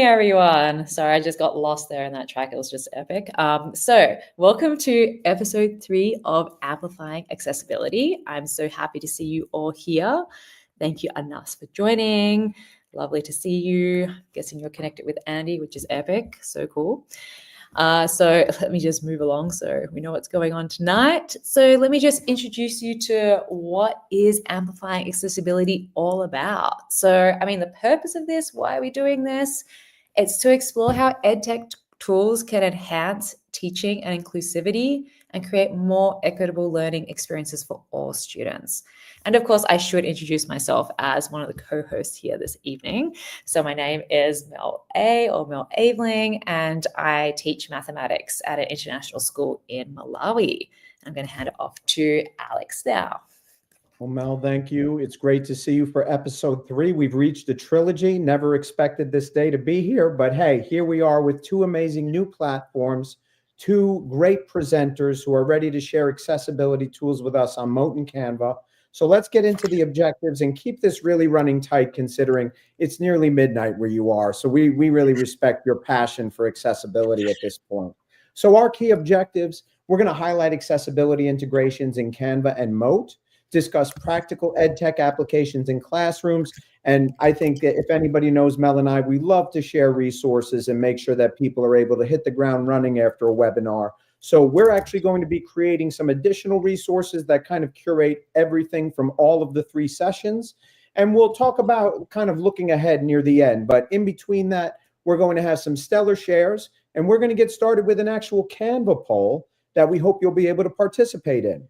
everyone. Sorry, I just got lost there in that track. It was just epic. So welcome to episode 3 of Amplifying Accessibility. I'm so happy to see you all here. Thank you, Anas, for joining. Lovely to see you. Guessing you're connected with Andy, which is epic. So cool. So let me just move along so we know what's going on tonight. So let me just introduce you to what is Amplifying Accessibility all about. So, the purpose of this, why are we doing this? It's to explore how edtech tools can enhance teaching and inclusivity and create more equitable learning experiences for all students. And of course, I should introduce myself as one of the co-hosts here this evening. So my name is Mel Aveling, and I teach mathematics at an international school in Malawi. I'm going to hand it off to Alex now. Well, Mel, thank you. It's great to see you for episode 3. We've reached a trilogy. Never expected this day to be here, but hey, here we are with 2 amazing new platforms, 2 great presenters who are ready to share accessibility tools with us on Mote and Canva. So let's get into the objectives and keep this really running tight, considering it's nearly midnight where you are. So we really respect your passion for accessibility at this point. So our key objectives, we're going to highlight accessibility integrations in Canva and Mote, discuss practical edtech applications in classrooms. And I think that if anybody knows Mel and I, we love to share resources and make sure that people are able to hit the ground running after a webinar. So we're actually going to be creating some additional resources that kind of curate everything from all of the 3 sessions. And we'll talk about kind of looking ahead near the end. But in between that, we're going to have some stellar shares, and we're going to get started with an actual Canva poll that we hope you'll be able to participate in.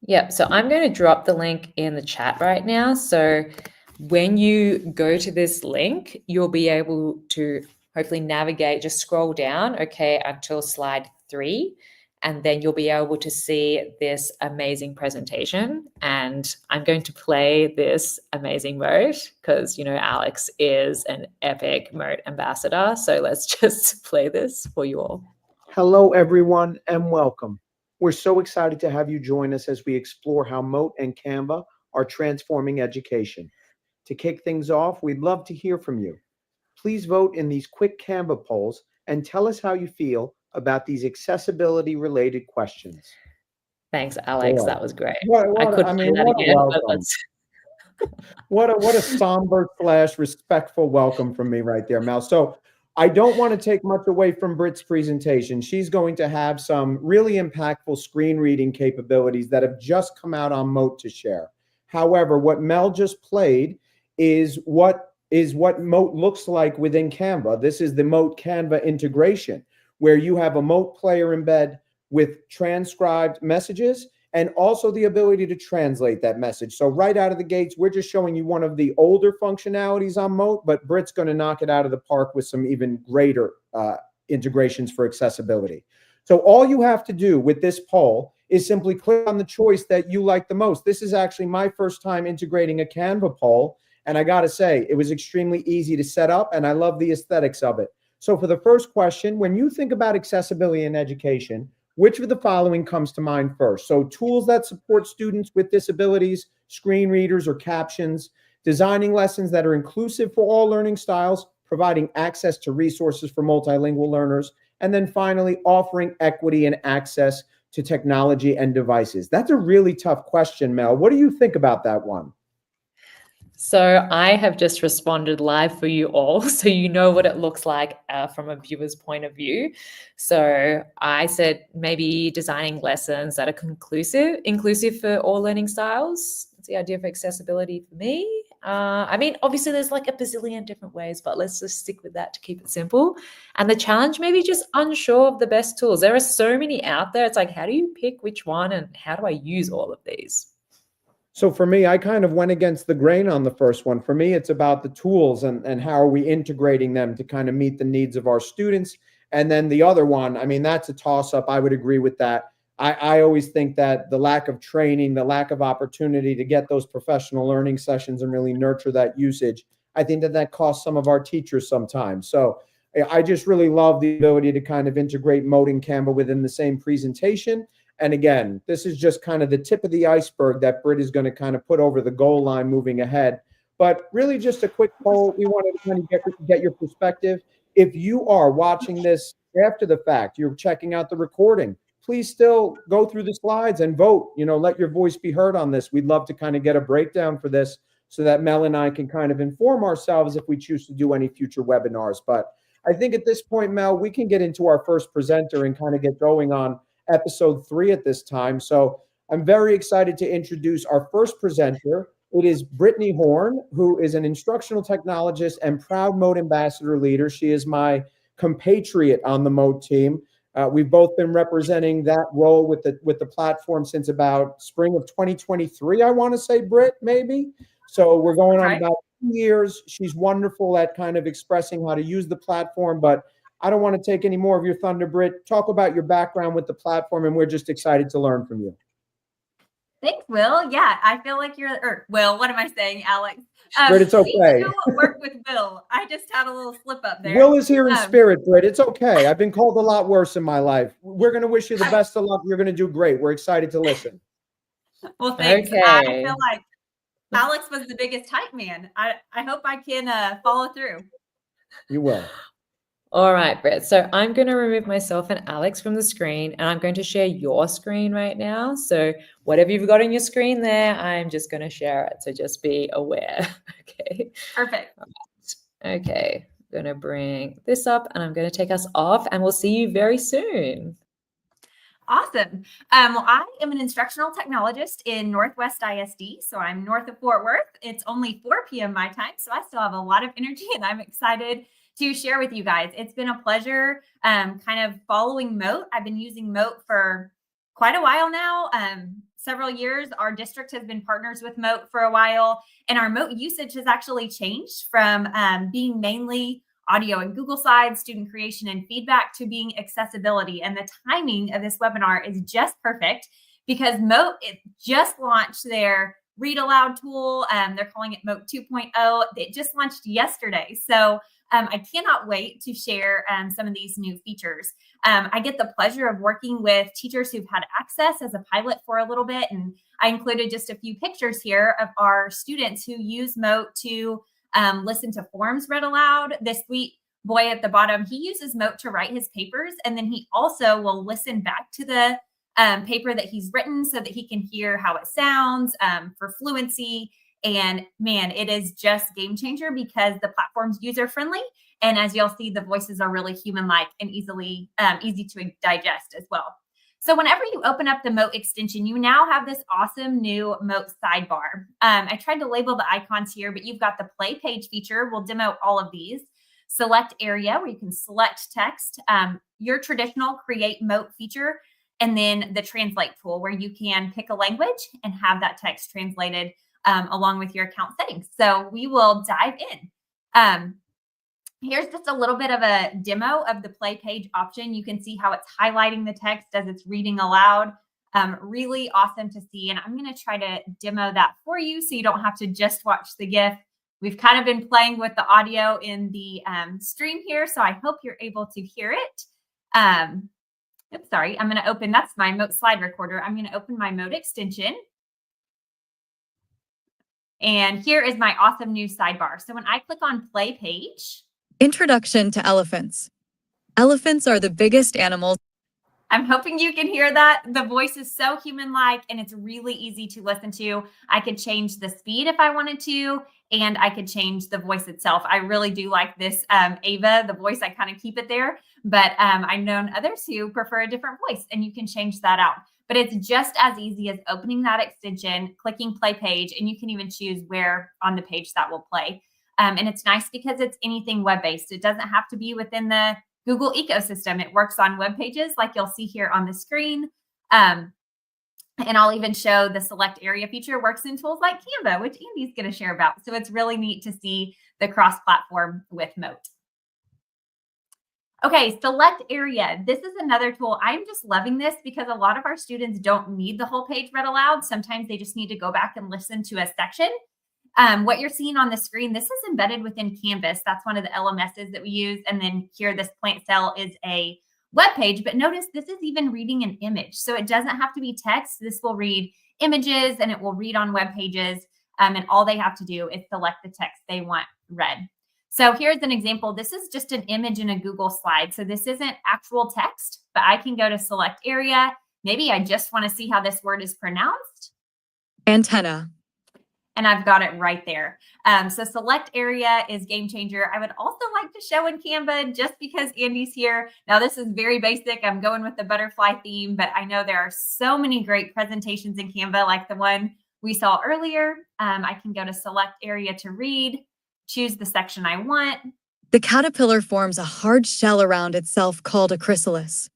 Yep, so I'm going to drop the link in the chat right now. So when you go to this link, you'll be able to hopefully navigate, just scroll down, until slide 3, and then you'll be able to see this amazing presentation. And I'm going to play this amazing Mote because, Alex is an epic Mote ambassador. So let's just play this for you all. Hello, everyone, and welcome. We're so excited to have you join us as we explore how Mote and Canva are transforming education. To kick things off, we'd love to hear from you. Please vote in these quick Canva polls and tell us how you feel about these accessibility-related questions. Thanks, Alex. That was great. I couldn't play that again, but let's... What a somber / respectful welcome from me right there, Mel. So I don't want to take much away from Britt's presentation. She's going to have some really impactful screen reading capabilities that have just come out on Mote to share. However, what Mel just played is what Mote looks like within Canva. This is the Mote Canva integration, where you have a Mote player embed with transcribed messages and also the ability to translate that message. So right out of the gates, we're just showing you one of the older functionalities on Mote, but Britt's going to knock it out of the park with some even greater integrations for accessibility. So all you have to do with this poll is simply click on the choice that you like the most. This is actually my first time integrating a Canva poll. And I got to say, it was extremely easy to set up, and I love the aesthetics of it. So for the first question, when you think about accessibility in education, which of the following comes to mind first? So tools that support students with disabilities, screen readers or captions, designing lessons that are inclusive for all learning styles, providing access to resources for multilingual learners, and then finally offering equity and access to technology and devices. That's a really tough question, Mel. What do you think about that one? So I have just responded live for you all, so you know what it looks like from a viewer's point of view. So I said maybe designing lessons that are inclusive for all learning styles. That's the idea of accessibility for me. Obviously there's like a bazillion different ways, but let's just stick with that to keep it simple. And the challenge, maybe just unsure of the best tools. There are so many out there. It's like, how do you pick which one and how do I use all of these? So for me, I kind of went against the grain on the first one. For me, it's about the tools and how are we integrating them to kind of meet the needs of our students. And then the other one, that's a toss-up. I would agree with that. I always think that the lack of training, the lack of opportunity to get those professional learning sessions and really nurture that usage, I think that costs some of our teachers sometimes. So I just really love the ability to kind of integrate Mote and Canva within the same presentation. And again, this is just kind of the tip of the iceberg that Britt is going to kind of put over the goal line moving ahead. But really just a quick poll. We wanted to kind of get your perspective. If you are watching this after the fact, you're checking out the recording, please still go through the slides and vote. Let your voice be heard on this. We'd love to kind of get a breakdown for this so that Mel and I can kind of inform ourselves if we choose to do any future webinars. But I think at this point, Mel, we can get into our first presenter and kind of get going on episode 3 at this time. So I'm very excited to introduce our first presenter. It is Brittany Horn, who is an instructional technologist and proud Mote ambassador leader. She is my compatriot on the Mote team. We've both been representing that role with the platform since about spring of 2023, I want to say, Britt, maybe. So we're going on about 2 years. She's wonderful at kind of expressing how to use the platform, but I don't want to take any more of your thunder, Britt. Talk about your background with the platform, and we're just excited to learn from you. Thanks, Will. Yeah, I feel like Will, what am I saying, Alex? Britt, it's okay. We do work with Will. I just had a little slip up there. Will is here in spirit, Britt. It's okay. I've been called a lot worse in my life. We're going to wish you the best of luck. You're going to do great. We're excited to listen. Well, thanks. Okay. I feel like Alex was the biggest hype man. I hope I can follow through. You will. All right, Britt. So I'm going to remove myself and Alex from the screen, and I'm going to share your screen right now. So whatever you've got on your screen there, I'm just going to share it. So just be aware. Okay. Perfect. Right. Okay. I'm going to bring this up, and I'm going to take us off, and we'll see you very soon. Awesome. Well, I am an instructional technologist in Northwest ISD. So I'm north of Fort Worth. It's only 4 p.m. my time, so I still have a lot of energy, and I'm excited to share with you guys. It's been a pleasure kind of following Mote. I've been using Mote for quite a while now, several years. Our district has been partners with Mote for a while, and our Mote usage has actually changed from being mainly audio and Google Slides, student creation and feedback, to being accessibility. And the timing of this webinar is just perfect because Mote just launched their read aloud tool. They're calling it Mote 2.0. It just launched yesterday. So I cannot wait to share some of these new features. I get the pleasure of working with teachers who've had access as a pilot for a little bit. And I included just a few pictures here of our students who use Mote to listen to forms read aloud. This sweet boy at the bottom, he uses Mote to write his papers. And then he also will listen back to the paper that he's written so that he can hear how it sounds for fluency. And man, it is just game changer because the platform's user friendly. And as you'll see, the voices are really human-like and easy to digest as well. So whenever you open up the Mote extension, you now have this awesome new Mote sidebar. I tried to label the icons here, but you've got the play page feature. We'll demo all of these. Select area where you can select text, your traditional create Mote feature, and then the translate tool where you can pick a language and have that text translated along with your account settings. So we will dive in. Here's just a little bit of a demo of the play page option. You can see how it's highlighting the text as it's reading aloud. Really awesome to see. And I'm going to try to demo that for you so you don't have to just watch the GIF. We've kind of been playing with the audio in the stream here, so I hope you're able to hear it. Oops, sorry. I'm going to open, that's my Mote slide recorder. I'm going to open my Mote extension. And here is my awesome new sidebar. So when I click on play page. Introduction to elephants. Elephants are the biggest animals. I'm hoping you can hear that. The voice is so human-like and it's really easy to listen to. I could change the speed if I wanted to, and I could change the voice itself. I really do like this Ava, the voice, I kind of keep it there, but I've known others who prefer a different voice and you can change that out. But it's just as easy as opening that extension, clicking play page, and you can even choose where on the page that will play. And it's nice because it's anything web-based. It doesn't have to be within the Google ecosystem. It works on web pages like you'll see here on the screen. And I'll even show the select area feature works in tools like Canva, which Andy's going to share about. So it's really neat to see the cross-platform with Mote. Okay, select area. This is another tool. I'm just loving this because a lot of our students don't need the whole page read aloud. Sometimes they just need to go back and listen to a section. What you're seeing on the screen, this is embedded within Canvas. That's one of the LMSs that we use. And then here, this plant cell is a web page. But notice this is even reading an image. So it doesn't have to be text. This will read images and it will read on web pages. And all they have to do is select the text they want read. So here's an example. This is just an image in a Google slide. So this isn't actual text, but I can go to select area. Maybe I just want to see how this word is pronounced. Antenna. And I've got it right there. So select area is game changer. I would also like to show in Canva just because Andy's here. Now this is very basic. I'm going with the butterfly theme, but I know there are so many great presentations in Canva like the one we saw earlier. I can go to select area to read, choose the section I want. The caterpillar forms a hard shell around itself called a chrysalis.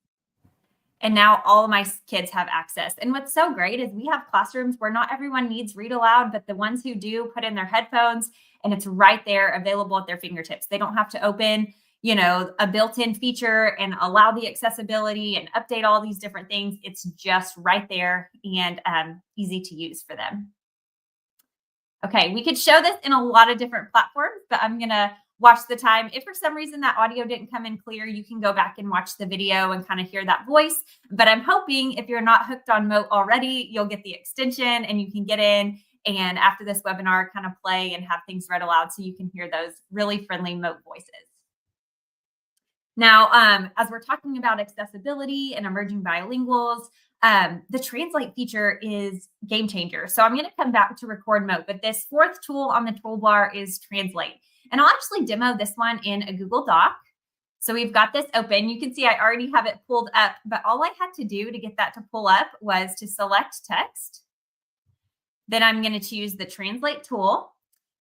And now all of my kids have access. And what's so great is we have classrooms where not everyone needs read aloud, but the ones who do put in their headphones and it's right there available at their fingertips. They don't have to open, a built-in feature and allow the accessibility and update all these different things. It's just right there and easy to use for them. Okay, we could show this in a lot of different platforms, but I'm going to watch the time. If for some reason that audio didn't come in clear, you can go back and watch the video and kind of hear that voice. But I'm hoping if you're not hooked on Mote already, you'll get the extension and you can get in and after this webinar kind of play and have things read aloud so you can hear those really friendly Mote voices. Now, as we're talking about accessibility and emerging bilinguals, the translate feature is game changer. So I'm going to come back to record Mote, but this fourth tool on the toolbar is translate. And I'll actually demo this one in a Google Doc. So we've got this open. You can see I already have it pulled up, but all I had to do to get that to pull up was to select text. Then I'm going to choose the translate tool.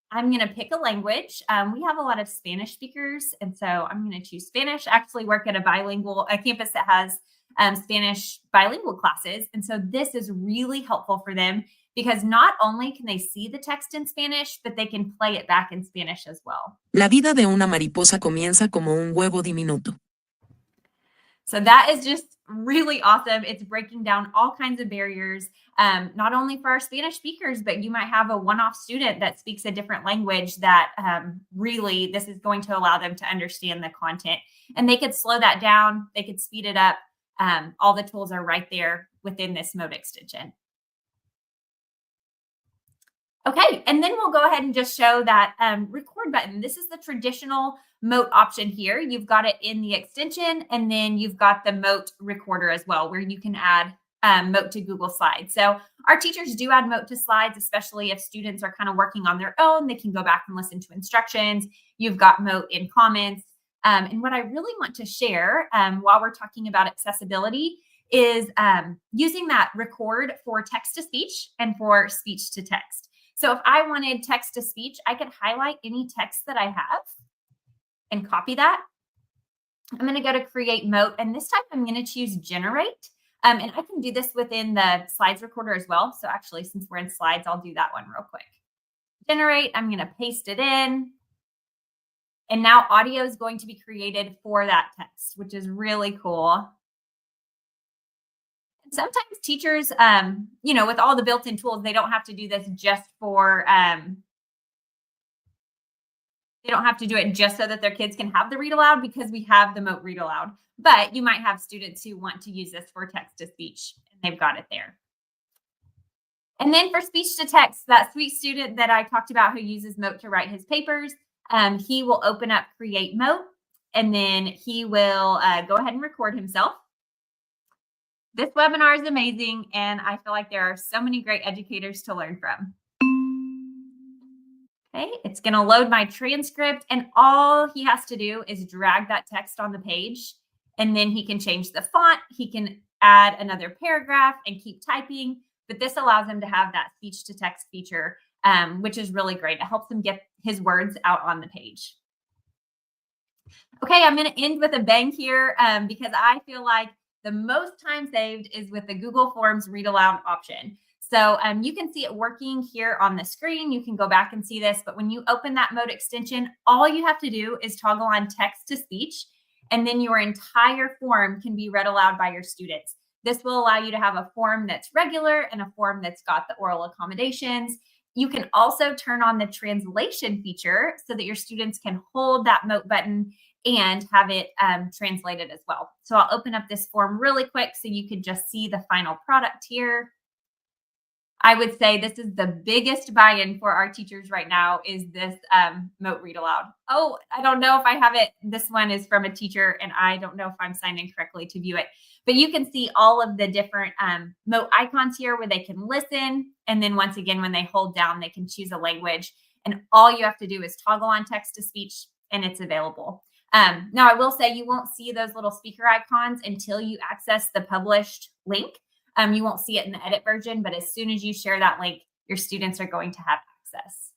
I'm going to pick a language. We have a lot of Spanish speakers, and so I'm going to choose Spanish. I actually work at a campus that has Spanish bilingual classes. And so this is really helpful for them because not only can they see the text in Spanish, but they can play it back in Spanish as well. La vida de una mariposa comienza como un huevo diminuto. So that is just really awesome. It's breaking down all kinds of barriers, not only for our Spanish speakers, but you might have a one-off student that speaks a different language that really this is going to allow them to understand the content. And they could slow that down. They could speed it up. All the tools are right there within this Mote extension. Okay, and then we'll go ahead and just show that record button. This is the traditional Mote option here. You've got it in the extension, and then you've got the Mote recorder as well, where you can add Mote to Google Slides. So our teachers do add Mote to slides, especially if students are kind of working on their own. They can go back and listen to instructions. You've got Mote in comments. And what I really want to share while we're talking about accessibility is using that record for text to speech and for speech to text. So if I wanted text to speech, I could highlight any text that I have and copy that. I'm going to go to create Mote, and this time I'm going to choose generate. And I can do this within the slides recorder as well. So actually, since we're in slides, I'll do that one real quick. Generate, I'm going to paste it in. And now audio is going to be created for that text, which is really cool. Sometimes teachers, with all the built-in tools, they don't have to do this just for, they don't have to do it just so that their kids can have the read aloud because we have the Mote read aloud. But you might have students who want to use this for text to speech, and they've got it there. And then for speech to text, that sweet student that I talked about who uses Mote to write his papers, he will open up Create Mote, and then he will go ahead and record himself. This webinar is amazing, and I feel like there are so many great educators to learn from. Okay, it's going to load my transcript, and all he has to do is drag that text on the page, and then he can change the font. He can add another paragraph and keep typing, but this allows him to have that speech-to-text feature, which is really great. It helps him get his words out on the page. Okay, I'm going to end with a bang here because I feel like the most time saved is with the Google Forms read aloud option. So you can see it working here on the screen. You can go back and see this, but when you open that Mote extension, all you have to do is toggle on text to speech, and then your entire form can be read aloud by your students. This will allow you to have a form that's regular and a form that's got the oral accommodations. You can also turn on the translation feature so that your students can hold that Mote button and have it translated as well. So I'll open up this form really quick so you can just see the final product here. I would say this is the biggest buy-in for our teachers right now is this Mote Read Aloud. Oh, I don't know if I have it. This one is from a teacher, and I don't know if I'm signed in correctly to view it. But you can see all of the different Mote icons here where they can listen. And then once again, when they hold down, they can choose a language. And all you have to do is toggle on text to speech, and it's available. Now, I will say you won't see those little speaker icons until you access the published link. You won't see it in the edit version, but as soon as you share that link, your students are going to have access.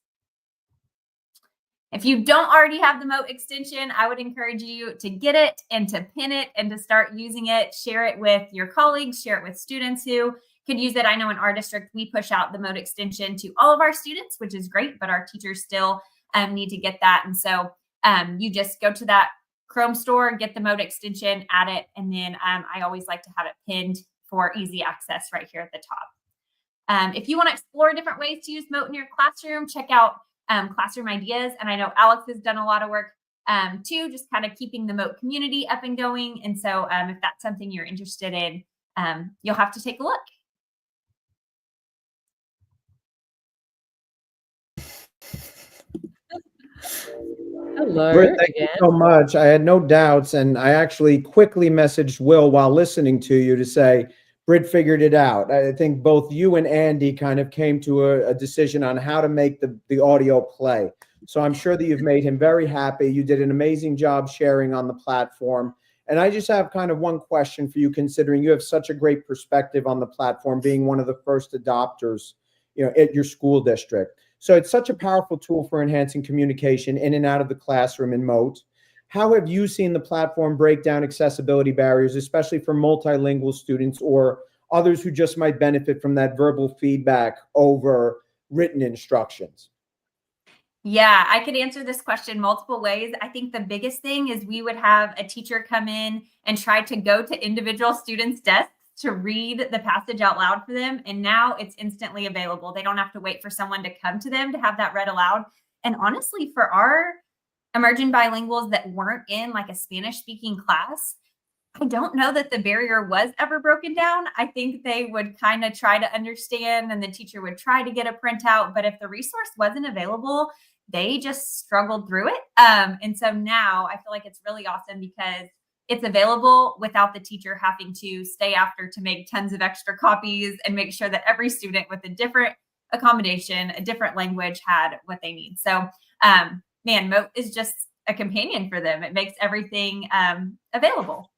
If you don't already have the Mote extension, I would encourage you to get it and to pin it and to start using it. Share it with your colleagues, share it with students who could use it. I know in our district, we push out the Mote extension to all of our students, which is great, but our teachers still need to get that. And so you just go to that Chrome store, get the Mote extension, add it, and then I always like to have it pinned for easy access right here at the top. If you want to explore different ways to use Mote in your classroom, check out Classroom Ideas. And I know Alex has done a lot of work too, just kind of keeping the Mote community up and going. And so if that's something you're interested in, you'll have to take a look. Hello. Britt, thank you so much. I had no doubts, and I actually quickly messaged Will while listening to you to say, Britt figured it out. I think both you and Andy kind of came to a decision on how to make the audio play. So I'm sure that you've made him very happy. You did an amazing job sharing on the platform. And I just have kind of one question for you, considering you have such a great perspective on the platform, being one of the first adopters, at your school district. So it's such a powerful tool for enhancing communication in and out of the classroom in Mote. How have you seen the platform break down accessibility barriers, especially for multilingual students or others who just might benefit from that verbal feedback over written instructions? Yeah, I could answer this question multiple ways. I think the biggest thing is we would have a teacher come in and try to go to individual students' desks to read the passage out loud for them. And now it's instantly available. They don't have to wait for someone to come to them to have that read aloud. And honestly, for our emerging bilinguals that weren't in like a Spanish speaking class, I don't know that the barrier was ever broken down. I think they would kind of try to understand and the teacher would try to get a printout. But if the resource wasn't available, they just struggled through it. And so now I feel like it's really awesome because it's available without the teacher having to stay after to make tons of extra copies and make sure that every student with a different accommodation, a different language had what they need. So, man, Mote is just a companion for them. It makes everything available.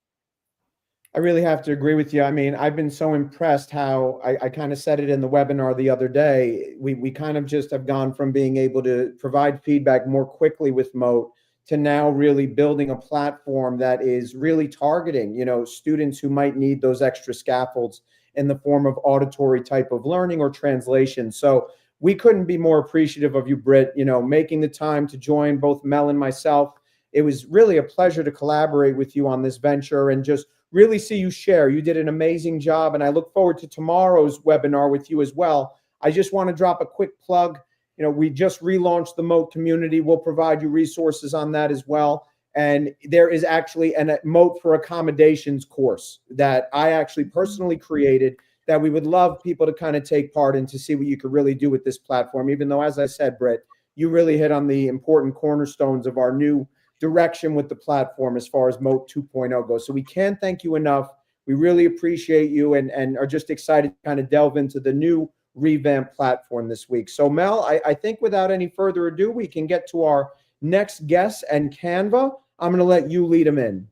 I really have to agree with you. I mean, I've been so impressed how I kind of said it in the webinar the other day. We kind of just have gone from being able to provide feedback more quickly with Mote to now really building a platform that is really targeting, students who might need those extra scaffolds in the form of auditory type of learning or translation. So we couldn't be more appreciative of you, Britt, making the time to join both Mel and myself. It was really a pleasure to collaborate with you on this venture and just really see you share. You did an amazing job, and I look forward to tomorrow's webinar with you as well. I just want to drop a quick plug. We just relaunched the Mote community. We'll provide you resources on that as well. And there is actually a Mote for Accommodations course that I actually personally created that we would love people to kind of take part in to see what you could really do with this platform, even though, as I said, Britt, you really hit on the important cornerstones of our new direction with the platform as far as Mote 2.0 goes. So we can't thank you enough. We really appreciate you and are just excited to kind of delve into the new revamped platform this week. So Mel, I think without any further ado, we can get to our next guest and Canva. I'm going to let you lead them in.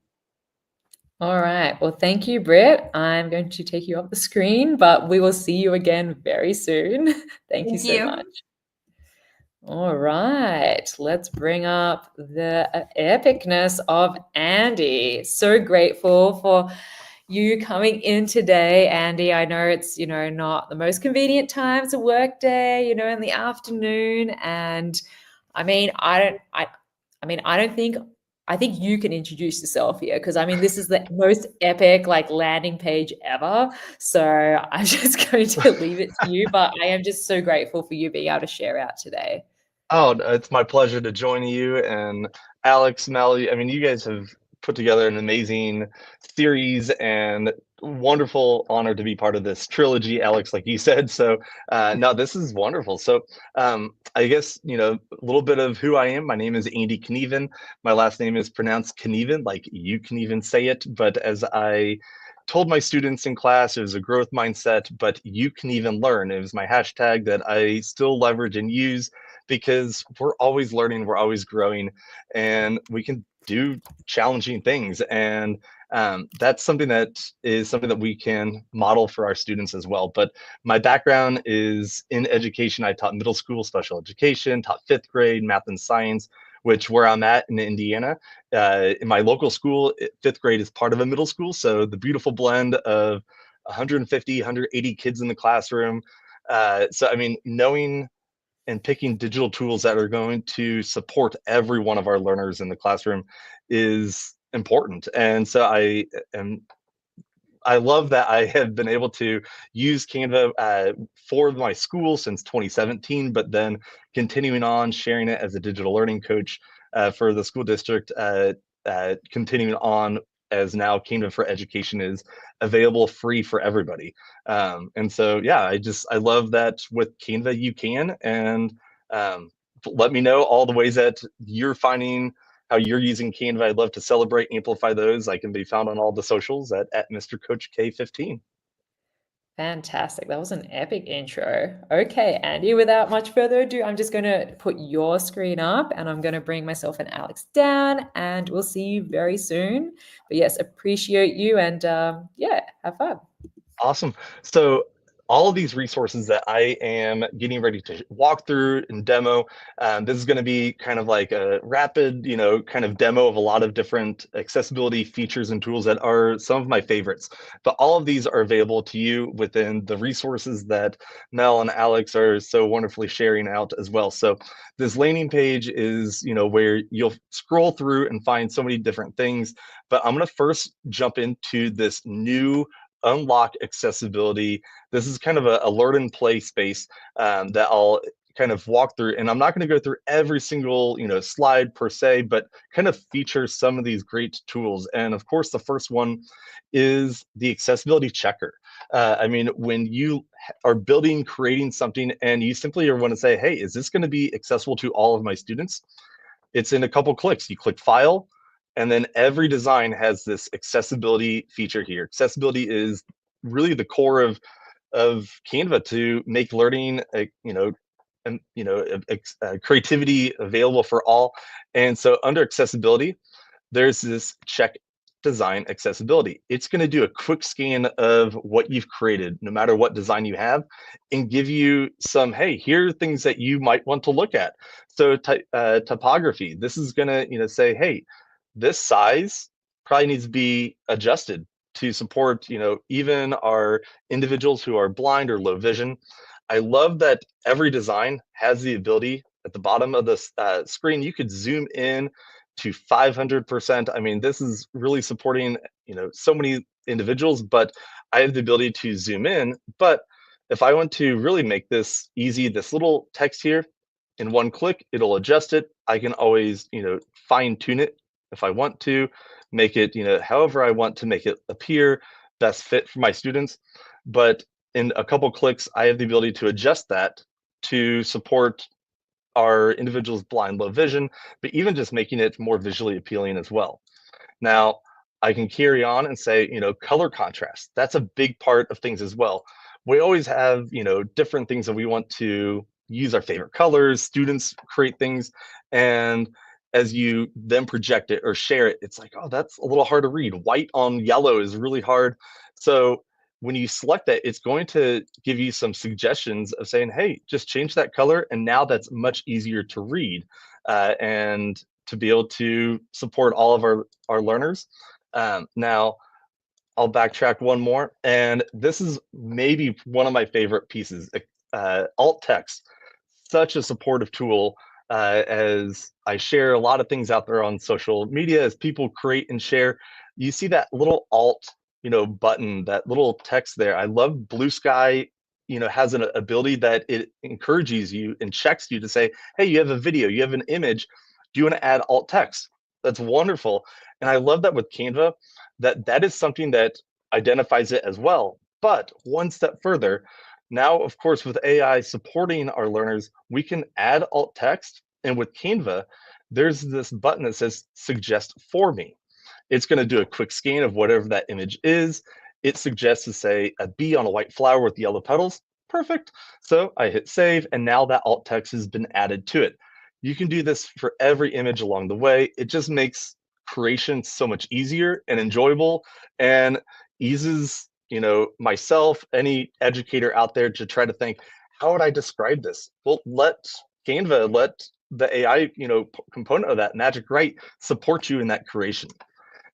All right. Well, thank you, Britt. I'm going to take you off the screen, but we will see you again very soon. Thank you so much. All right, let's bring up the epicness of Andy. So grateful for you coming in today, Andy. I know it's, not the most convenient times of work day, in the afternoon. And I think you can introduce yourself here because this is the most epic landing page ever. So I'm just going to leave it to you, but I am just so grateful for you being able to share out today. Oh, it's my pleasure to join you and Alex, Mel. You guys have put together an amazing series, and wonderful honor to be part of this trilogy, Alex, like you said. So no, this is wonderful. So I guess, a little bit of who I am. My name is Andy Knueven. My last name is pronounced Knueven, like you can even say it. But as I told my students in class, it was a growth mindset, but you can even learn. It was my hashtag that I still leverage and use, because we're always learning, we're always growing, and we can do challenging things. And that's something that we can model for our students as well. But my background is in education. I taught middle school special education, taught 5th grade math and science, which where I'm at in Indiana, in my local school, 5th grade is part of a middle school. So the beautiful blend of 150, 180 kids in the classroom. So, I mean, knowing and picking digital tools that are going to support every one of our learners in the classroom is important. And so I love that I have been able to use Canva for my school since 2017, but then continuing on sharing it as a digital learning coach for the school district, continuing on as now Canva for Education is available free for everybody. And so, yeah, I love that with Canva you can, and let me know all the ways that you're finding how you're using Canva. I'd love to celebrate, amplify those. I can be found on all the socials at Mr. Coach K15. Fantastic. That was an epic intro. Okay, Andy, without much further ado, I'm just going to put your screen up, and I'm going to bring myself and Alex down, and we'll see you very soon. But yes, appreciate you, and yeah, have fun. Awesome. So all of these resources that I am getting ready to walk through and demo, this is going to be kind of like a rapid, kind of demo of a lot of different accessibility features and tools that are some of my favorites. But all of these are available to you within the resources that Mel and Alex are so wonderfully sharing out as well. So this landing page is, where you'll scroll through and find so many different things. But I'm going to first jump into this new unlock accessibility. This is kind of a learn and play space that I'll kind of walk through, and I'm not going to go through every single slide per se, but kind of feature some of these great tools. And of course, the first one is the accessibility checker. I mean, when you are creating something, and you simply want to say, hey, is this going to be accessible to all of my students? It's in a couple clicks. You click File, and then every design has this accessibility feature here. Accessibility is really the core of Canva to make learning, creativity available for all. And so under accessibility, there's this check design accessibility. It's going to do a quick scan of what you've created, no matter what design you have, and give you some, hey, here are things that you might want to look at. So typography, this is going to say, hey, this size probably needs to be adjusted to support, even our individuals who are blind or low vision. I love that every design has the ability at the bottom of the screen, you could zoom in to 500%. I mean, this is really supporting, so many individuals, but I have the ability to zoom in. But if I want to really make this easy, this little text here, in one click, it'll adjust it. I can always, fine tune it if I want to, make it, however I want to make it appear best fit for my students. But in a couple clicks, I have the ability to adjust that to support our individuals blind, low vision, but even just making it more visually appealing as well. Now, I can carry on and say, color contrast. That's a big part of things as well. We always have, different things that we want to use our favorite colors. Students create things, and as you then project it or share it, it's like, oh, that's a little hard to read. White on yellow is really hard. So when you select that, it's going to give you some suggestions of saying, hey, just change that color. And now that's much easier to read and to be able to support all of our learners. Now, I'll backtrack one more. And this is maybe one of my favorite pieces, alt text. Such a supportive tool. As I share a lot of things out there on social media, as people create and share, you see that little alt, button, that little text there. I love Blue Sky, has an ability that it encourages you and checks you to say, hey, you have a video, you have an image, do you want to add alt text? That's wonderful. And I love that with Canva, that is something that identifies it as well. But one step further, now, of course, with AI supporting our learners, we can add alt text. And with Canva, there's this button that says suggest for me. It's going to do a quick scan of whatever that image is. It suggests to say a bee on a white flower with yellow petals. Perfect. So I hit save, and now that alt text has been added to it. You can do this for every image along the way. It just makes creation so much easier and enjoyable, and eases, myself, any educator out there, to try to think, how would I describe this? Well, let Canva, let the AI, component of that Magic Write support you in that creation.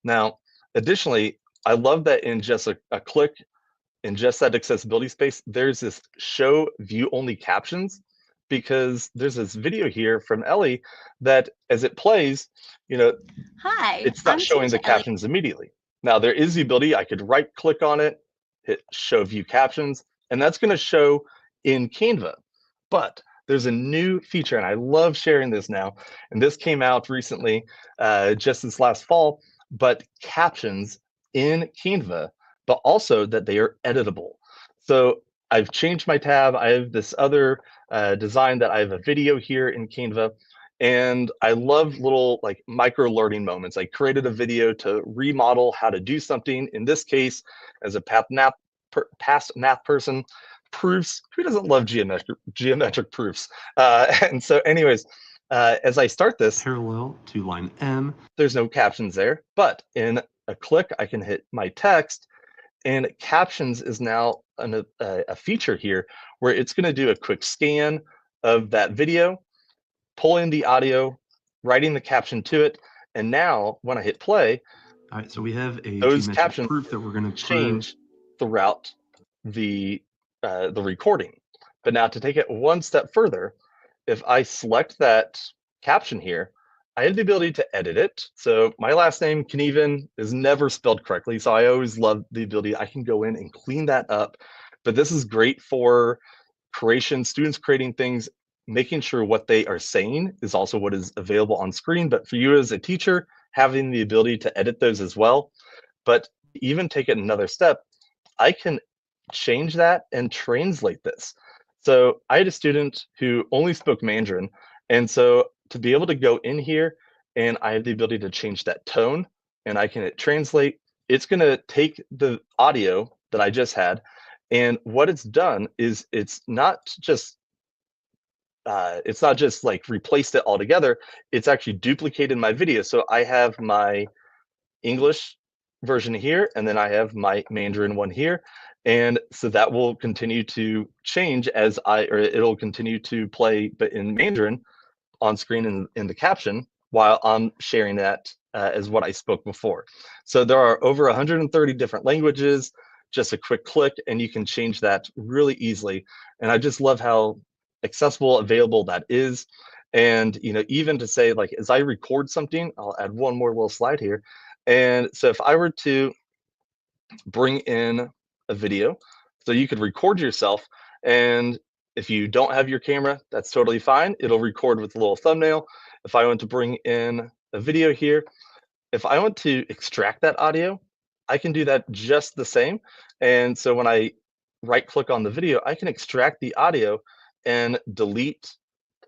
Now, additionally, I love that in just a click, in just that accessibility space, there's this show view only captions, because there's this video here from Ellie that as it plays, Hi, it's not showing the captions immediately. Now, there is the ability, I could right click on it, hit show view captions, and that's going to show in Canva. But there's a new feature, and I love sharing this now, and this came out recently, just this last fall, but captions in Canva, but also that they are editable. So I've changed my tab. I have this other design that I have a video here in Canva, and I love little like micro learning moments. I created a video to remodel how to do something. In this case, as a past math person, proofs. Who doesn't love geometric proofs? And so anyways, as I start this, parallel to line M, there's no captions there, but in a click, I can hit my text, and captions is now a feature here where it's going to do a quick scan of that video, pull in the audio, writing the caption to it, and now when I hit play, all right, so we have a those geometric captions proof that we're going to change throughout the recording. But now to take it one step further, if I select that caption here, I have the ability to edit it. So my last name, Knueven, is never spelled correctly. So I always love the ability, I can go in and clean that up. But this is great for creation, students creating things, making sure what they are saying is also what is available on screen. But for you as a teacher, having the ability to edit those as well. But even take it another step, I can change that and translate this. So I had a student who only spoke Mandarin. And so to be able to go in here, and I have the ability to change that tone, and I can hit translate, it's going to take the audio that I just had, and what it's done is it's not just like replaced it altogether. It's actually duplicated my video. So I have my English version here, and then I have my Mandarin one here. And so that will continue to change or it'll continue to play, but in Mandarin on screen in the caption, while I'm sharing that as what I spoke before. So there are over 130 different languages, just a quick click, and you can change that really easily. And I just love how accessible, available that is. And even to say, like, as I record something, I'll add one more little slide here. And so if I were to bring in a video, so you could record yourself, and if you don't have your camera, that's totally fine. It'll record with a little thumbnail. If I want to bring in a video here, if I want to extract that audio, I can do that just the same. And so when I right click on the video, I can extract the audio and delete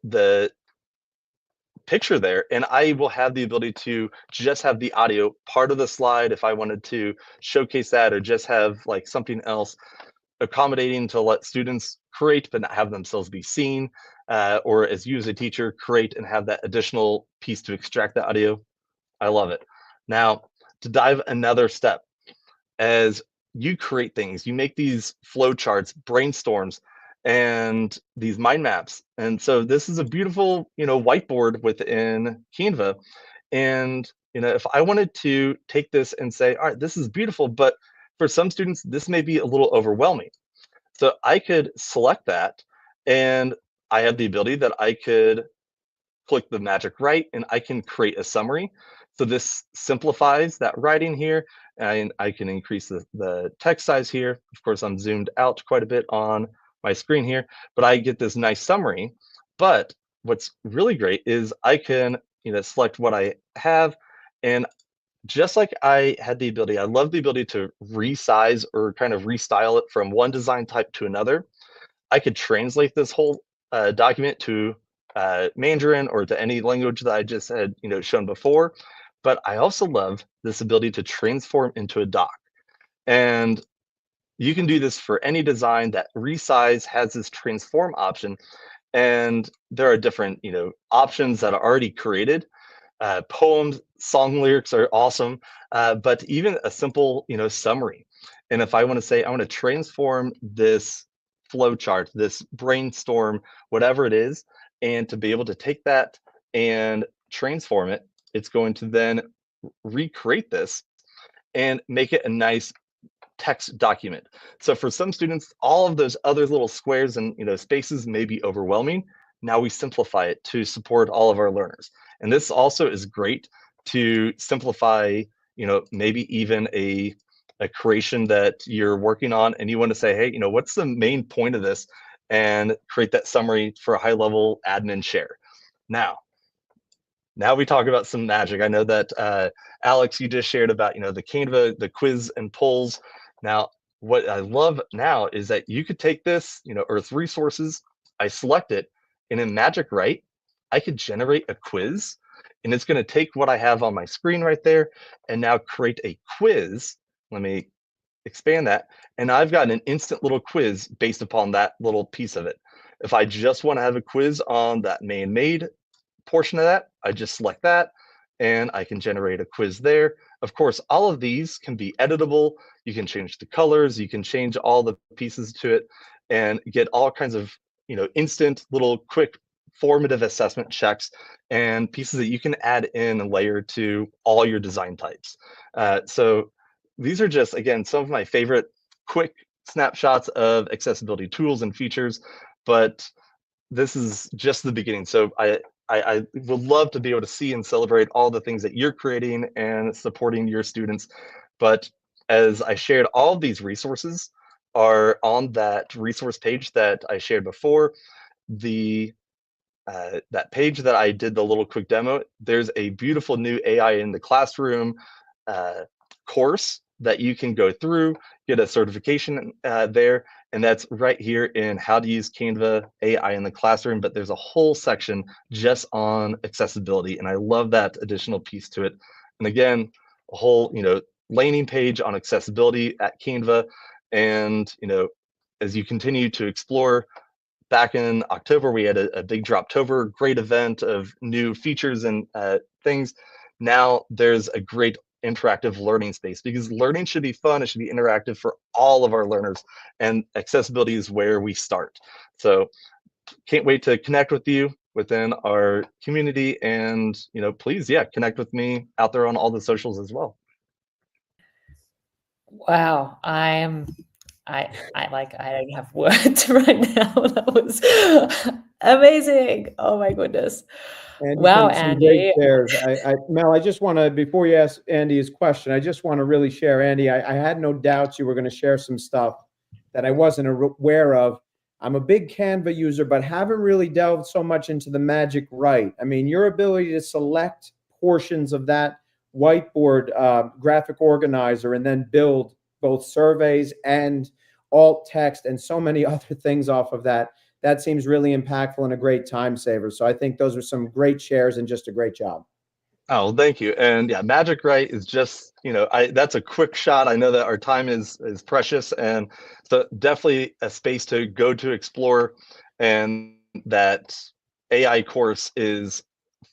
the picture there, and I will have the ability to just have the audio part of the slide if I wanted to showcase that, or just have like something else accommodating to let students create but not have themselves be seen, or as you as a teacher create and have that additional piece to extract the audio. I love it. Now, to dive another step, as you create things, you make these flow charts, brainstorms, and these mind maps. And so this is a beautiful, whiteboard within Canva. And, if I wanted to take this and say, all right, this is beautiful, but for some students, this may be a little overwhelming. So I could select that, and I have the ability that I could click the Magic Write, and I can create a summary. So this simplifies that writing here, and I can increase the text size here. Of course, I'm zoomed out quite a bit on my screen here, but I get this nice summary. But what's really great is I can select what I have, and just like I love the ability to resize or kind of restyle it from one design type to another. I could translate this whole document to Mandarin or to any language that I just had, shown before. But I also love this ability to transform into a doc. And you can do this for any design. That resize has this transform option. And there are different, options that are already created. Poems, song lyrics are awesome, but even a simple, summary. And if I want to say, I want to transform this flow chart, this brainstorm, whatever it is, and to be able to take that and transform it, it's going to then recreate this and make it a nice text document. So for some students, all of those other little squares and spaces may be overwhelming. Now we simplify it to support all of our learners. And this also is great to simplify, maybe even a creation that you're working on and you want to say, hey, what's the main point of this? And create that summary for a high level admin share. Now we talk about some magic. I know that Alex, you just shared about, the Canva, the quiz and polls. Now, what I love now is that you could take this, Earth Resources, I select it, and in Magic Write, I could generate a quiz, and it's going to take what I have on my screen right there and now create a quiz. Let me expand that. And I've got an instant little quiz based upon that little piece of it. If I just want to have a quiz on that man-made portion of that, I just select that and I can generate a quiz there. Of course, all of these can be editable. You can change the colors, you can change all the pieces to it and get all kinds of, instant little quick formative assessment checks and pieces that you can add in and layer to all your design types. So these are just, again, some of my favorite quick snapshots of accessibility tools and features, but this is just the beginning. So I would love to be able to see and celebrate all the things that you're creating and supporting your students. But as I shared, all of these resources are on that resource page that I shared before. That page that I did the little quick demo, there's a beautiful new AI in the Classroom course that you can go through, get a certification there. And that's right here in how to use Canva AI in the classroom. But there's a whole section just on accessibility. And I love that additional piece to it. And again, a whole, landing page on accessibility at Canva. And, as you continue to explore, back in October, we had a big Droptober, great event of new features and things. Now there's a great interactive learning space because learning should be fun. It should be interactive for all of our learners, and accessibility is where we start. So can't wait to connect with you within our community, and please, connect with me out there on all the socials as well. Wow, I don't have words right now. That was amazing. Oh my goodness. Andy, wow, some Andy. Great shares. Mel, I just want to, before you ask Andy his question, I just want to really share, Andy, I had no doubts you were going to share some stuff that I wasn't aware of. I'm a big Canva user, but haven't really delved so much into the Magic Write. I mean, your ability to select portions of that whiteboard graphic organizer and then build both surveys and alt text and so many other things off of that. That seems really impactful and a great time saver. So I think those are some great shares and just a great job. Oh, thank you. And yeah, Magic Write is just, that's a quick shot. I know that our time is precious, and so definitely a space to go to explore. And that AI course is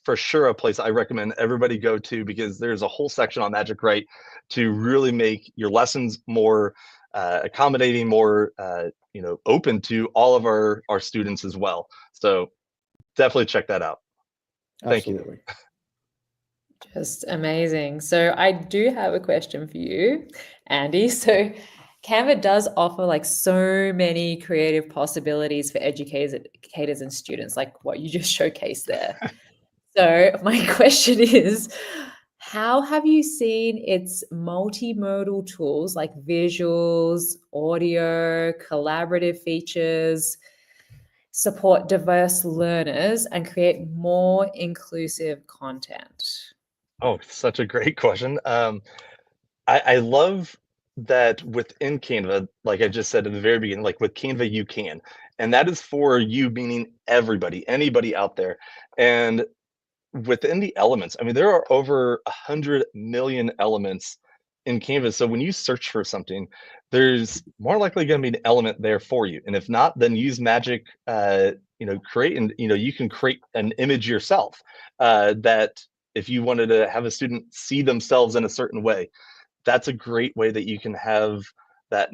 for sure a place I recommend everybody go to, because there's a whole section on Magic Write to really make your lessons more accommodating, more open to all of our students as well. So definitely check that out. Thank Absolutely. you. Just amazing. So I do have a question for you, Andy. So Canva does offer like so many creative possibilities for educators and students, like what you just showcased there. So my question is, how have you seen its multimodal tools like visuals, audio, collaborative features support diverse learners and create more inclusive content? Oh, such a great question. I love that within Canva, like I just said in the very beginning, like with Canva, you can, and that is for you, meaning everybody, anybody out there. And within the elements, I mean, there are over 100 million elements in Canva. So when you search for something, there's more likely going to be an element there for you. And if not, then use Magic, create, and, you can create an image yourself that if you wanted to have a student see themselves in a certain way, that's a great way that you can have that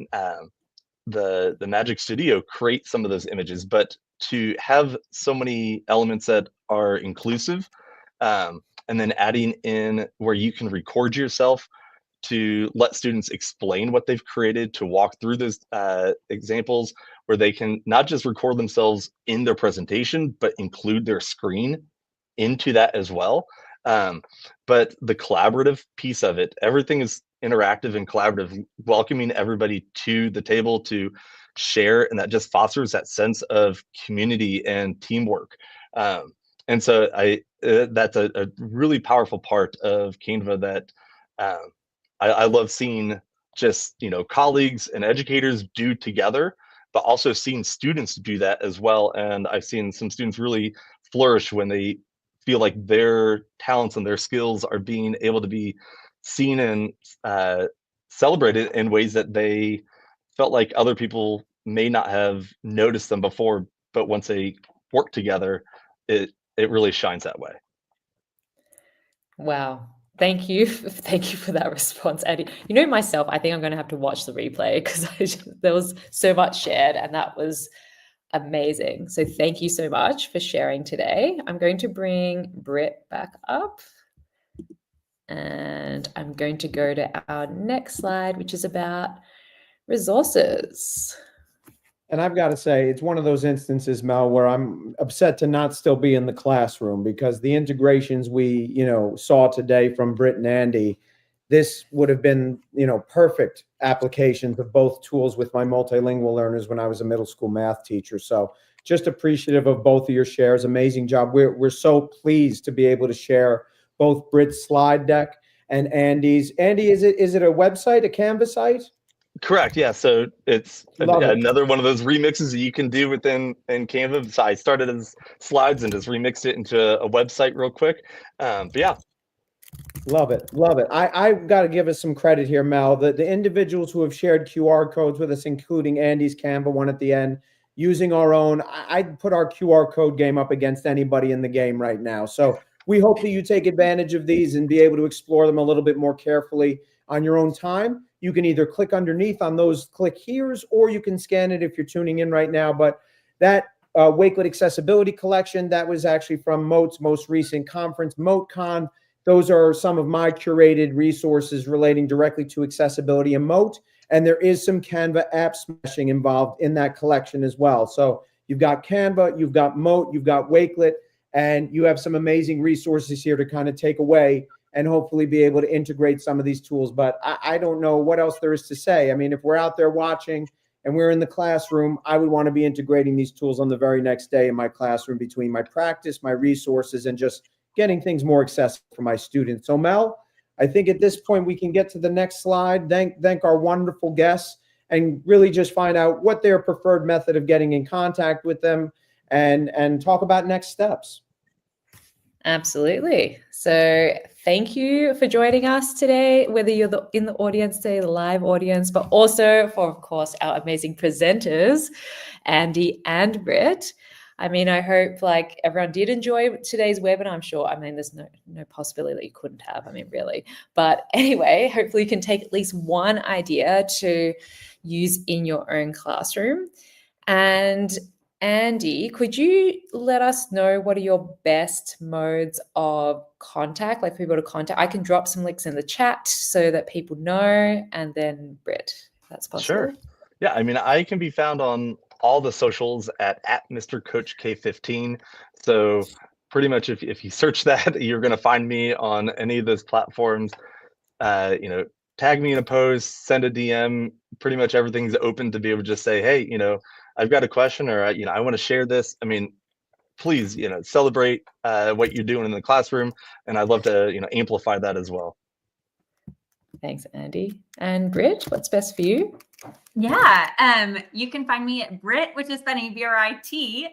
the Magic Studio create some of those images. But to have so many elements that are inclusive, and then adding in where you can record yourself to let students explain what they've created, to walk through those examples where they can not just record themselves in their presentation, but include their screen into that as well. But the collaborative piece of it, everything is interactive and collaborative, welcoming everybody to the table to share, and that just fosters that sense of community and teamwork. And so that's a really powerful part of Canva that I love seeing, just colleagues and educators do together, but also seeing students do that as well. And I've seen some students really flourish when they feel like their talents and their skills are being able to be seen and celebrated in ways that they felt like other people may not have noticed them before, but once they work together, it really shines that way. Wow. Thank you. Thank you for that response, Andy. Myself, I think I'm going to have to watch the replay because there was so much shared and that was amazing. So thank you so much for sharing today. I'm going to bring Britt back up and I'm going to go to our next slide, which is about resources. And I've got to say, it's one of those instances, Mel, where I'm upset to not still be in the classroom, because the integrations we, saw today from Britt and Andy, this would have been, perfect applications of both tools with my multilingual learners when I was a middle school math teacher. So just appreciative of both of your shares. Amazing job. We're so pleased to be able to share both Britt's slide deck and Andy's. Andy, is it a website, a Canva site? Correct. Yeah. So it's another one of those remixes that you can do within Canva. So I started as slides and just remixed it into a website real quick. But yeah. Love it. Love it. I've got to give us some credit here, Mel. The individuals who have shared QR codes with us, including Andy's Canva one at the end, using our own, I'd put our QR code game up against anybody in the game right now. So we hope that you take advantage of these and be able to explore them a little bit more carefully on your own time. You can either click underneath on those click here's, or you can scan it if you're tuning in right now. But that Wakelet Accessibility Collection, that was actually from Mote's most recent conference, MoteCon. Those are some of my curated resources relating directly to accessibility and Mote. And there is some Canva app smashing involved in that collection as well. So you've got Canva, you've got Mote, you've got Wakelet, and you have some amazing resources here to kind of take away and hopefully be able to integrate some of these tools. But I don't know what else there is to say. I mean, if we're out there watching and we're in the classroom, I would want to be integrating these tools on the very next day in my classroom between my practice, my resources, and just getting things more accessible for my students. So Mel, I think at this point we can get to the next slide. Thank our wonderful guests and really just find out what their preferred method of getting in contact with them and talk about next steps. Absolutely. So thank you for joining us today, whether you're in the audience today, the live audience, but also for, of course, our amazing presenters, Andy and Britt. I mean, I hope everyone did enjoy today's webinar. I'm sure. I mean, there's no possibility that you couldn't have. I mean, really. But anyway, hopefully you can take at least one idea to use in your own classroom. And Andy, could you let us know what are your best modes of contact, for people to contact? I can drop some links in the chat so that people know, and then Britt, if that's possible. Sure. Yeah, I mean, I can be found on all the socials at Mr. Coach K15. So pretty much if you search that, you're going to find me on any of those platforms. Tag me in a post, send a DM. Pretty much everything's open to be able to just say, hey, I've got a question, or I want to share this. I mean, please, celebrate what you're doing in the classroom, and I'd love to, amplify that as well. Thanks, Andy. And Britt, what's best for you? Yeah, you can find me at Britt, which is funny, B-R-I-T.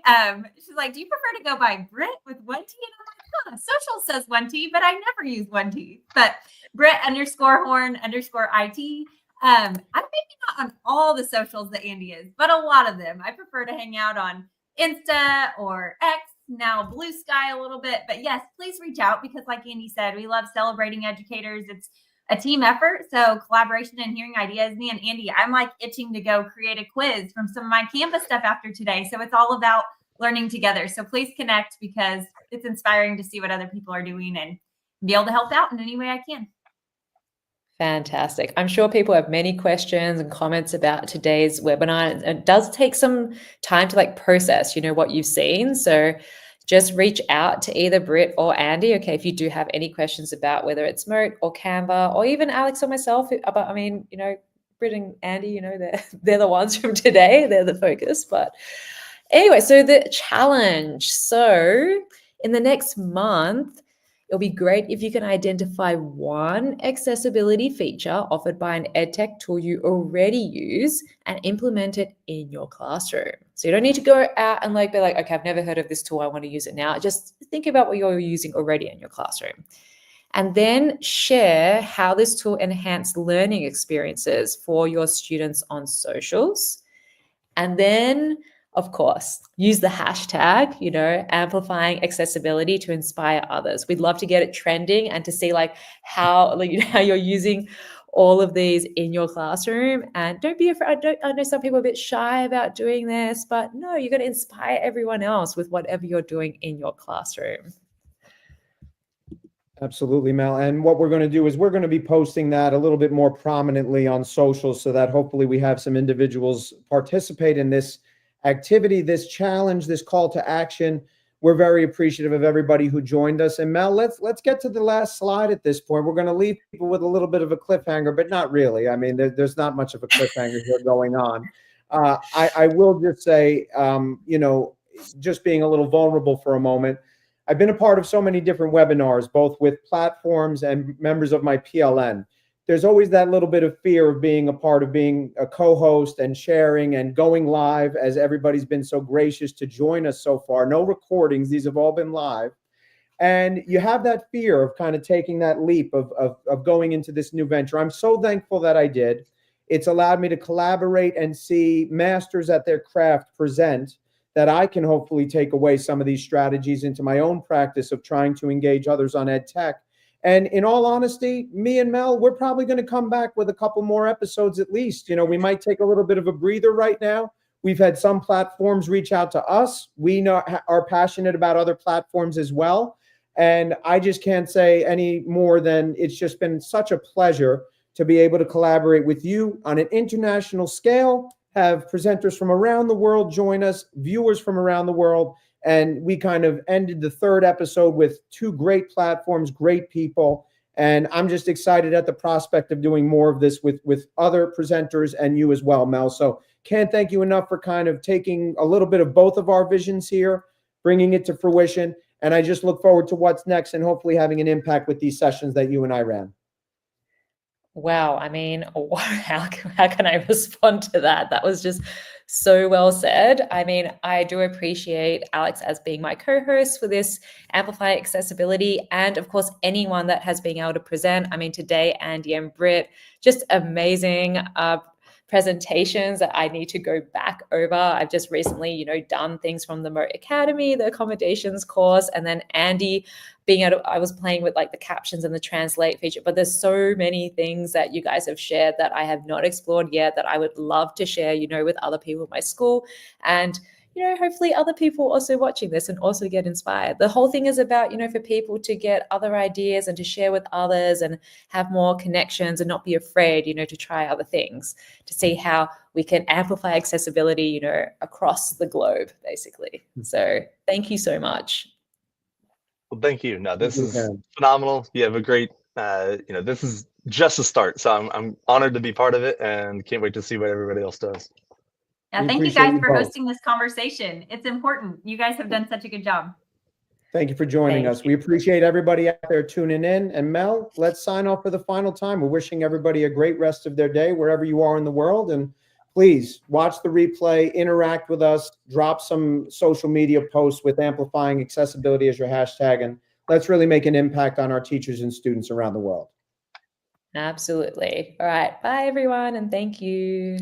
She's like, do you prefer to go by Britt with one T? And I'm like, social says one T, but I never use one T. But Britt_Horn_IT. I'm maybe not on all the socials that Andy is, but a lot of them. I prefer to hang out on Insta or X, now Blue Sky a little bit. But yes, please reach out because like Andy said, we love celebrating educators. It's a team effort. So collaboration and hearing ideas. Me and Andy, I'm like itching to go create a quiz from some of my Canva stuff after today. So it's all about learning together. So please connect because it's inspiring to see what other people are doing and be able to help out in any way I can. Fantastic. I'm sure people have many questions and comments about today's webinar. It does take some time to process, what you've seen. So just reach out to either Britt or Andy, okay, if you do have any questions about whether it's Mote or Canva or even Alex or myself. But Britt and Andy, they're the ones from today. They're the focus. But anyway, so the challenge. So in the next month, it'll be great if you can identify one accessibility feature offered by an edtech tool you already use and implement it in your classroom. So you don't need to go out and be like, okay, I've never heard of this tool, I want to use it now. Just think about what you're using already in your classroom. And then share how this tool enhanced learning experiences for your students on socials. And then, of course, use the hashtag, amplifying accessibility to inspire others. We'd love to get it trending and to see how you're using all of these in your classroom. And don't be afraid. I know some people are a bit shy about doing this, but no, you're going to inspire everyone else with whatever you're doing in your classroom. Absolutely, Mel. And what we're going to do is we're going to be posting that a little bit more prominently on social so that hopefully we have some individuals participate in this activity, this challenge, this call to action. We're very appreciative of everybody who joined us. And Mel, let's get to the last slide at this point. We're going to leave people with a little bit of a cliffhanger, but not really. I mean, there's not much of a cliffhanger here going on. I will just say, just being a little vulnerable for a moment, I've been a part of so many different webinars, both with platforms and members of my PLN. There's always that little bit of fear of being a part of being a co-host and sharing and going live, as everybody's been so gracious to join us so far. No recordings. These have all been live. And you have that fear of kind of taking that leap of going into this new venture. I'm so thankful that I did. It's allowed me to collaborate and see masters at their craft present that I can hopefully take away some of these strategies into my own practice of trying to engage others on edtech. And in all honesty, me and Mel, we're probably going to come back with a couple more episodes at least. We might take a little bit of a breather right now. We've had some platforms reach out to us. We are passionate about other platforms as well. And I just can't say any more than it's just been such a pleasure to be able to collaborate with you on an international scale, have presenters from around the world join us, viewers from around the world. And we kind of ended the third episode with two great platforms, great people. And I'm just excited at the prospect of doing more of this with other presenters and you as well, Mel. So can't thank you enough for kind of taking a little bit of both of our visions here, bringing it to fruition. And I just look forward to what's next and hopefully having an impact with these sessions that you and I ran. Wow. I mean, how can I respond to that? That was just so well said. I mean, I do appreciate Alex as being my co-host for this Amplify Accessibility. And of course, anyone that has been able to present. I mean, today, Andy and Britt, just amazing presentations that I need to go back over. I've just recently, done things from the Mote Academy, the accommodations course, and then Andy I was playing with the captions and the translate feature, but there's so many things that you guys have shared that I have not explored yet that I would love to share, with other people in my school. And hopefully other people also watching this and also get inspired. The whole thing is about, for people to get other ideas and to share with others and have more connections and not be afraid, to try other things, to see how we can amplify accessibility, across the globe, basically. So thank you so much. Well, thank you. No, this is phenomenal. You have a great, this is just a start. So I'm honored to be part of it and can't wait to see what everybody else does. Yeah, thank you guys for hosting this conversation. It's important. You guys have done such a good job. Thank you for joining us. We appreciate everybody out there tuning in. And Mel, let's sign off for the final time. We're wishing everybody a great rest of their day, wherever you are in the world. And please watch the replay, interact with us, drop some social media posts with Amplifying Accessibility as your hashtag, and let's really make an impact on our teachers and students around the world. Absolutely. All right. Bye, everyone, and thank you.